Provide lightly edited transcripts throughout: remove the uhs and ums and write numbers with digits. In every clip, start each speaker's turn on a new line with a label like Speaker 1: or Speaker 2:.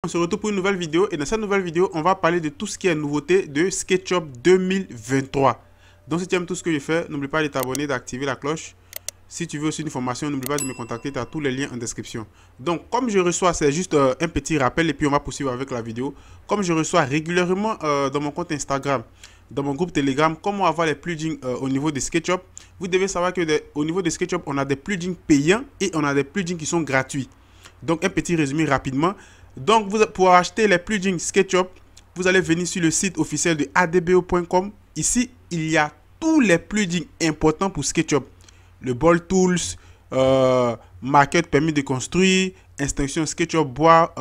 Speaker 1: On se retrouve pour une nouvelle vidéo et dans cette nouvelle vidéo, on va parler de tout ce qui est nouveauté de SketchUp 2023. Donc si tu aimes tout ce que je fais, n'oublie pas de t'abonner, d'activer la cloche. Si tu veux aussi une formation, n'oublie pas de me contacter, tu as tous les liens en description. Donc comme je reçois, c'est juste un petit rappel et puis on va poursuivre avec la vidéo. Comme je reçois régulièrement dans mon compte Instagram, dans mon groupe Telegram, comment avoir les plugins au niveau de SketchUp. Vous devez savoir que au niveau de SketchUp, on a des plugins payants et on a des plugins qui sont gratuits. Donc un petit résumé rapidement. Donc, pour acheter les plugins SketchUp, vous allez venir sur le site officiel de adbo.com. Ici, il y a tous les plugins importants pour SketchUp. Le Ball Tools, Market permis de construire, extension SketchUp bois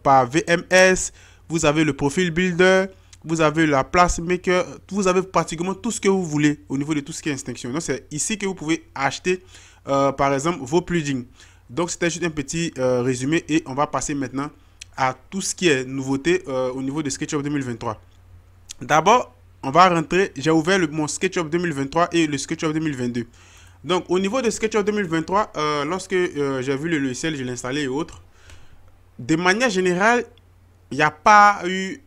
Speaker 1: par VMS. Vous avez le Profile Builder, vous avez la Place Maker. Vous avez pratiquement tout ce que vous voulez au niveau de tout ce qui est extension. Donc, c'est ici que vous pouvez acheter, par exemple, vos plugins. Donc, c'était juste un petit résumé et on va passer maintenant à tout ce qui est nouveauté au niveau de SketchUp 2023. D'abord, on va rentrer, j'ai ouvert mon SketchUp 2023 et le SketchUp 2022. Donc, au niveau de SketchUp 2023, lorsque j'ai vu le logiciel, je l'ai installé et autres, de manière générale, il n'y a pas eu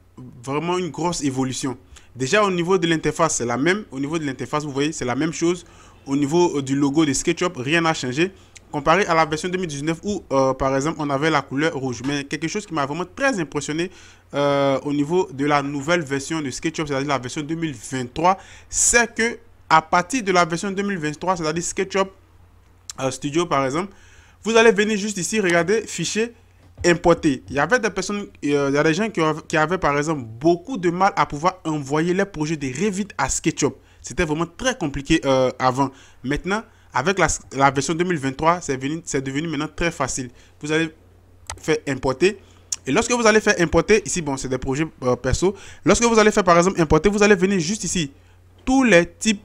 Speaker 1: vraiment une grosse évolution. Déjà, au niveau de l'interface, c'est la même. Au niveau de l'interface, vous voyez, c'est la même chose. Au niveau du logo de SketchUp, rien n'a changé. Comparé à la version 2019 où, par exemple, on avait la couleur rouge. Mais quelque chose qui m'a vraiment très impressionné au niveau de la nouvelle version de SketchUp, c'est-à-dire la version 2023, c'est que à partir de la version 2023, c'est-à-dire SketchUp Studio, par exemple, vous allez venir juste ici, regarder, fichier, importer. Il y avait des personnes, il y a des gens qui avaient, par exemple, beaucoup de mal à pouvoir envoyer les projets de Revit à SketchUp. C'était vraiment très compliqué avant. Maintenant, avec la version 2023, c'est devenu maintenant très facile. Vous allez faire importer. Et lorsque vous allez faire importer, ici, bon, c'est des projets perso. Lorsque vous allez faire, par exemple, importer, vous allez venir juste ici. Tous les types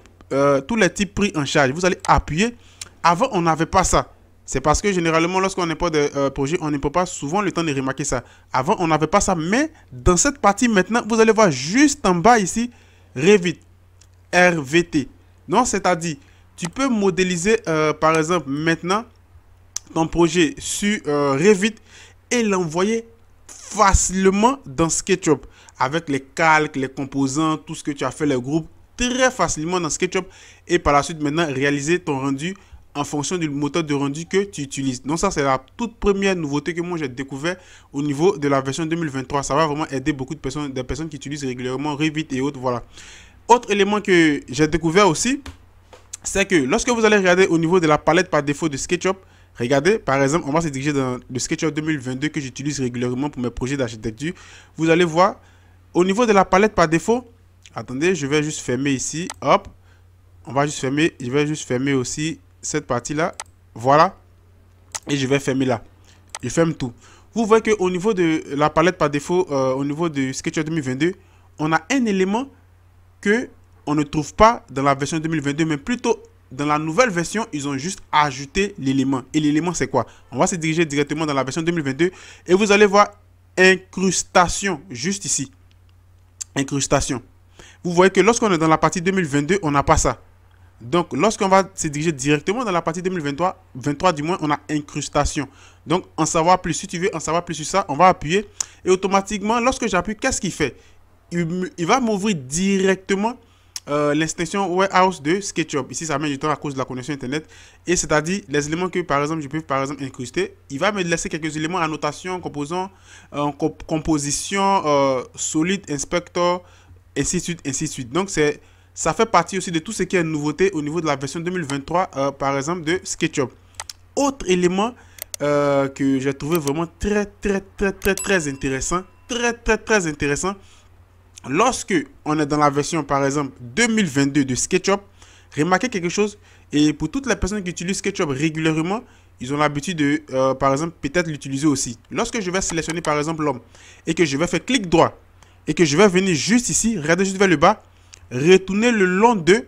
Speaker 1: pris en charge. Vous allez appuyer. Avant, on n'avait pas ça. C'est parce que généralement, lorsqu'on importe des projets, on n'importe pas souvent le temps de remarquer ça. Avant, on n'avait pas ça. Mais dans cette partie, maintenant, vous allez voir juste en bas ici, Revit, RVT. Donc, c'est-à-dire, tu peux modéliser, par exemple, maintenant, ton projet sur Revit et l'envoyer facilement dans SketchUp. Avec les calques, les composants, tout ce que tu as fait, les groupes, très facilement dans SketchUp. Et par la suite, maintenant, réaliser ton rendu en fonction du moteur de rendu que tu utilises. Donc, ça, c'est la toute première nouveauté que moi, j'ai découvert au niveau de la version 2023. Ça va vraiment aider beaucoup de personnes, des personnes qui utilisent régulièrement Revit et autres. Voilà. Autre élément que j'ai découvert aussi, c'est que lorsque vous allez regarder au niveau de la palette par défaut de SketchUp, regardez, par exemple, on va se diriger dans le SketchUp 2022 que j'utilise régulièrement pour mes projets d'architecture. Vous allez voir, au niveau de la palette par défaut, attendez, je vais juste fermer ici, hop, on va juste fermer, je vais juste fermer aussi cette partie-là, voilà, et je vais fermer là, je ferme tout. Vous voyez qu'au niveau de la palette par défaut, au niveau de SketchUp 2022, on a un élément que on ne trouve pas dans la version 2022, mais plutôt dans la nouvelle version, ils ont juste ajouté l'élément. Et l'élément, c'est quoi? On va se diriger directement dans la version 2022 et vous allez voir incrustation juste ici. Incrustation. Vous voyez que lorsqu'on est dans la partie 2022, on n'a pas ça. Donc, lorsqu'on va se diriger directement dans la partie 2023, 23 du moins, on a incrustation. Donc, en savoir plus, si tu veux en savoir plus sur ça, on va appuyer. Et automatiquement, lorsque j'appuie, qu'est-ce qu'il fait? Il va m'ouvrir directement l'extension warehouse de SketchUp. Ici, ça met du temps à cause de la connexion internet. Et c'est-à-dire les éléments que, par exemple, je peux par exemple incruster. Il va me laisser quelques éléments, annotation, composant, composition, solide, inspector, ainsi de suite, ainsi de suite. Donc, ça fait partie aussi de tout ce qui est nouveauté au niveau de la version 2023, par exemple, de SketchUp. Autre élément que j'ai trouvé vraiment très intéressant. Très intéressant. Lorsque on est dans la version, par exemple, 2022 de SketchUp, remarquez quelque chose. Et pour toutes les personnes qui utilisent SketchUp régulièrement, ils ont l'habitude de, par exemple, peut-être l'utiliser aussi. Lorsque je vais sélectionner, par exemple, l'homme et que je vais faire clic droit et que je vais venir juste ici, regardez juste vers le bas, retourner le long de,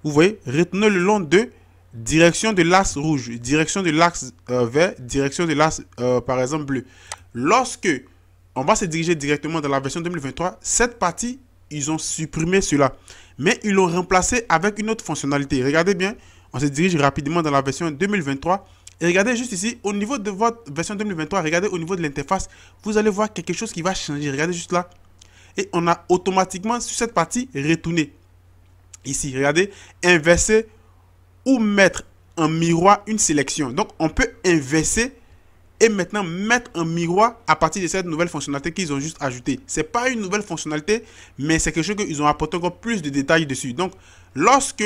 Speaker 1: vous voyez, retourner le long de direction de l'axe rouge, direction de l'axe vert, direction de l'axe, par exemple, bleu. Lorsque on va se diriger directement dans la version 2023. Cette partie, ils ont supprimé cela. Mais ils l'ont remplacé avec une autre fonctionnalité. Regardez bien, on se dirige rapidement dans la version 2023. Et regardez juste ici, au niveau de votre version 2023, regardez au niveau de l'interface, vous allez voir quelque chose qui va changer. Regardez juste là. Et on a automatiquement sur cette partie retourné. Ici, regardez, inverser ou mettre en miroir une sélection. Donc, on peut inverser et maintenant mettre un miroir à partir de cette nouvelle fonctionnalité qu'ils ont juste ajoutée. Ce n'est pas une nouvelle fonctionnalité, mais c'est quelque chose qu'ils ont apporté encore plus de détails dessus. Donc, lorsque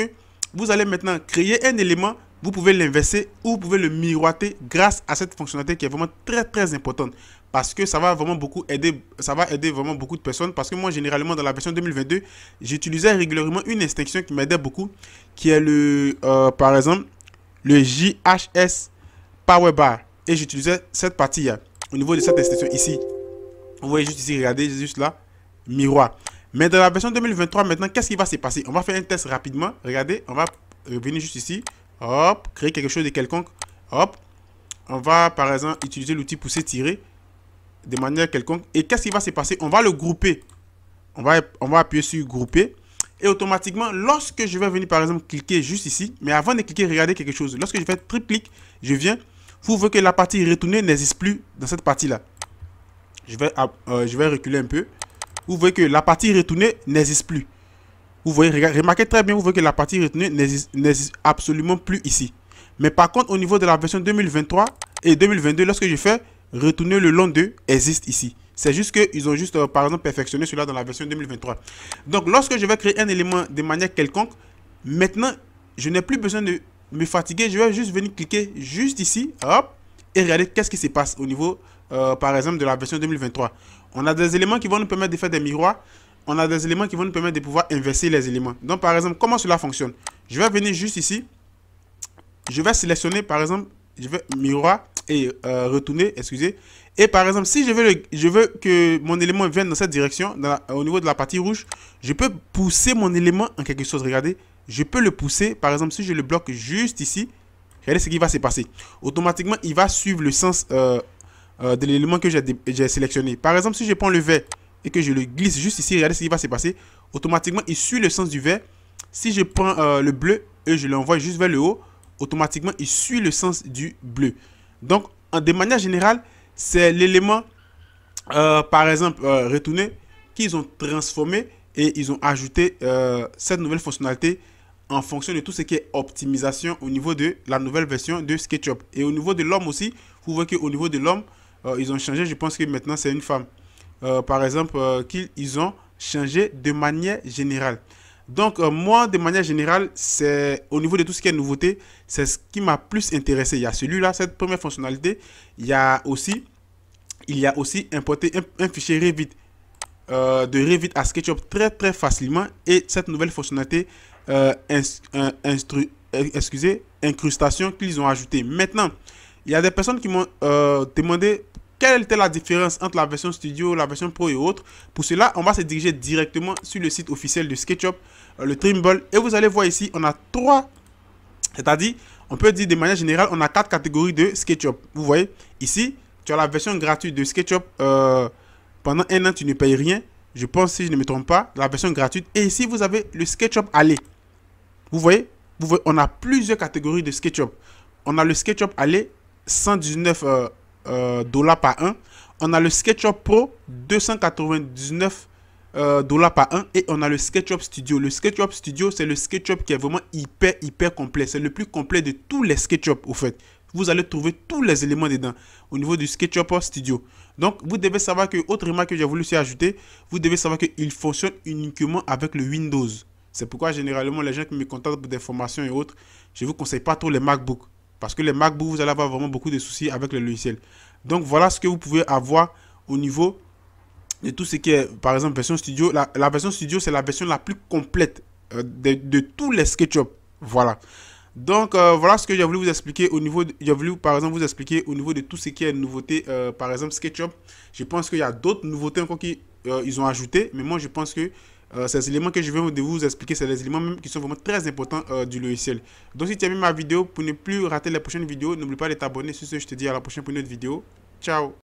Speaker 1: vous allez maintenant créer un élément, vous pouvez l'inverser ou vous pouvez le miroiter grâce à cette fonctionnalité qui est vraiment très importante. Parce que ça va vraiment beaucoup aider, vraiment beaucoup de personnes. Parce que moi, généralement, dans la version 2022, j'utilisais régulièrement une extension qui m'aidait beaucoup, qui est par exemple, le JHS Power Bar. Et j'utilisais cette partie au niveau de cette extension ici. Vous voyez juste ici, regardez, juste là, miroir. Mais dans la version 2023, maintenant, qu'est-ce qui va se passer? On va faire un test rapidement. Regardez, on va revenir juste ici. Hop, créer quelque chose de quelconque. Hop, on va par exemple utiliser l'outil pousser-tirer de manière quelconque. Et qu'est-ce qui va se passer? On va le grouper. On va appuyer sur grouper. Et automatiquement, lorsque je vais venir par exemple cliquer juste ici, mais avant de cliquer, regardez quelque chose. Lorsque je fais triple clic, je viens. Vous voyez que la partie retournée n'existe plus dans cette partie-là. Je vais reculer un peu. Vous voyez que la partie retournée n'existe plus. Vous voyez, remarquez très bien, vous voyez que la partie retournée n'existe absolument plus ici. Mais par contre, au niveau de la version 2023 et 2022, lorsque je fais retourner le long de, existe ici. C'est juste qu'ils ont juste, par exemple, perfectionné cela dans la version 2023. Donc, lorsque je vais créer un élément de manière quelconque, maintenant, je n'ai plus besoin de me fatiguer. Je vais juste venir cliquer juste ici, hop, et regarder qu'est-ce qui se passe au niveau, par exemple, de la version 2023. On a des éléments qui vont nous permettre de faire des miroirs. On a des éléments qui vont nous permettre de pouvoir inverser les éléments. Donc, par exemple, comment cela fonctionne? Je vais venir juste ici. Je vais sélectionner, par exemple, je vais miroir et retourner, excusez. Et par exemple, si je veux que mon élément vienne dans cette direction, au niveau de la partie rouge, je peux pousser mon élément en quelque chose. Regardez, je peux le pousser. Par exemple, si je le bloque juste ici, regardez ce qui va se passer. Automatiquement, il va suivre le sens de l'élément que j'ai sélectionné. Par exemple, si je prends le vert et que je le glisse juste ici, regardez ce qui va se passer. Automatiquement, il suit le sens du vert. Si je prends le bleu et je l'envoie juste vers le haut, automatiquement, il suit le sens du bleu. Donc, de manière générale, c'est l'élément, par exemple, retourné, qu'ils ont transformé et ils ont ajouté cette nouvelle fonctionnalité en fonction de tout ce qui est optimisation au niveau de la nouvelle version de SketchUp. Et au niveau de l'homme aussi, vous voyez qu'au niveau de l'homme, ils ont changé. Je pense que maintenant, c'est une femme. Par exemple, qu'ils ont changé de manière générale. Donc, moi, de manière générale, c'est au niveau de tout ce qui est nouveauté, c'est ce qui m'a plus intéressé. Il y a celui-là, cette première fonctionnalité. Il y a aussi importé un fichier Revit, de Revit à SketchUp très facilement. Et cette nouvelle fonctionnalité, incrustation qu'ils ont ajoutée. Maintenant, il y a des personnes qui m'ont demandé quelle était la différence entre la version Studio, la version Pro et autres. Pour cela, on va se diriger directement sur le site officiel de SketchUp, le Trimble. Et vous allez voir ici, on a trois, c'est-à-dire, on peut dire de manière générale, on a 4 catégories de SketchUp. Vous voyez, ici, tu as la version gratuite de SketchUp. Pendant un an, tu ne payes rien. Je pense, si je ne me trompe pas, la version gratuite. Et ici, vous avez le SketchUp Alley. Vous voyez, on a plusieurs catégories de SketchUp. On a le SketchUp Alley, 119 $ par an. On a le SketchUp Pro, 299 $ par an. Et on a le SketchUp Studio. Le SketchUp Studio, c'est le SketchUp qui est vraiment hyper complet. C'est le plus complet de tous les SketchUp, au fait. Vous allez trouver tous les éléments dedans au niveau du SketchUp Studio. Donc, vous devez savoir que, autre remarque que j'ai voulu aussi ajouter, vous devez savoir qu'il fonctionne uniquement avec le Windows. C'est pourquoi, généralement, les gens qui me contactent pour des formations et autres, je ne vous conseille pas trop les MacBooks. Parce que les MacBooks, vous allez avoir vraiment beaucoup de soucis avec le logiciel. Donc, voilà ce que vous pouvez avoir au niveau de tout ce qui est, par exemple, version Studio. La version Studio, c'est la version la plus complète de tous les SketchUp. Voilà. Donc, voilà ce que j'ai voulu vous expliquer au niveau, par exemple, vous expliquer au niveau de tout ce qui est nouveauté, par exemple, SketchUp. Je pense qu'il y a d'autres nouveautés encore qu'ils ont ajouté, mais moi, je pense que ces éléments que je viens de vous expliquer, c'est des éléments même qui sont vraiment très importants du logiciel. Donc, si tu as aimé ma vidéo, pour ne plus rater les prochaines vidéos, n'oublie pas de t'abonner. Sur ce, je te dis à la prochaine pour une autre vidéo. Ciao!